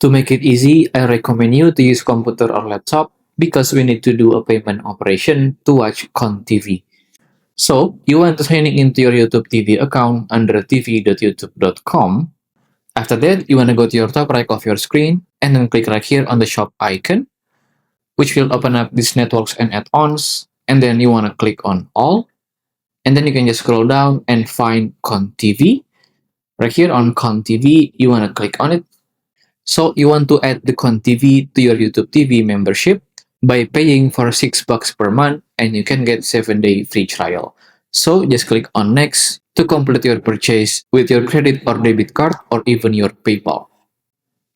To make it easy, I recommend you to use computer or laptop because we need to do a payment operation to watch CONTV. So, you want to sign into your YouTube TV account under tv.youtube.com. After that, you want to go to your top right of your screen and then click right here on the shop icon, which will open up these networks and add-ons. And then you want to click on all. And then you can just scroll down and find CONTV. Right here on CONTV, you want to click on it. So you want to add the CONTV to your YouTube TV membership by paying for $6 per month and you can get 7-day free trial. So just click on next to complete your purchase with your credit or debit card or even your PayPal.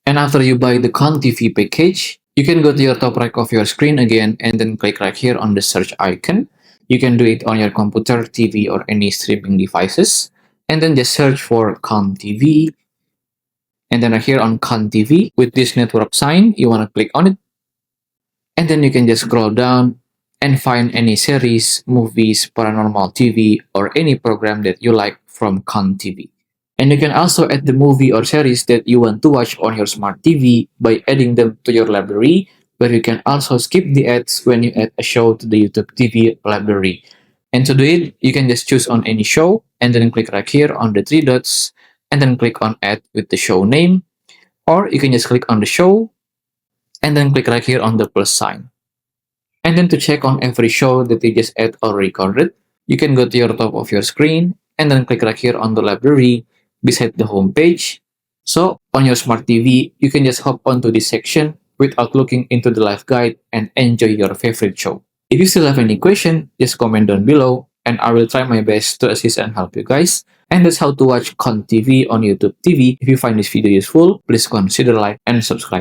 And after you buy the CONTV package, you can go to your top right of your screen again and then click right here on the search icon. You can do it on your computer, TV, or any streaming devices. And then just search for CONTV. And then right here on CONTV, with this network sign, you want to click on it. And then you can just scroll down and find any series, movies, paranormal TV, or any program that you like from CONTV. And you can also add the movie or series that you want to watch on your smart TV by adding them to your library, where you can also skip the ads when you add a show to the YouTube TV library. And to do it, you can just choose on any show and then click right here on the three dots and then click on add with the show name, or you can just click on the show and then click right here on the plus sign. And then to check on every show that you just add or recorded, you can go to your top of your screen and then click right here on the library beside the home page. So on your smart TV, you can just hop onto this section without looking into the live guide and enjoy your favorite show. If you still have any question, just comment down below and I will try my best to assist and help you guys. And that's how to watch CONTV on YouTube TV. If you find this video useful, please consider like and subscribe.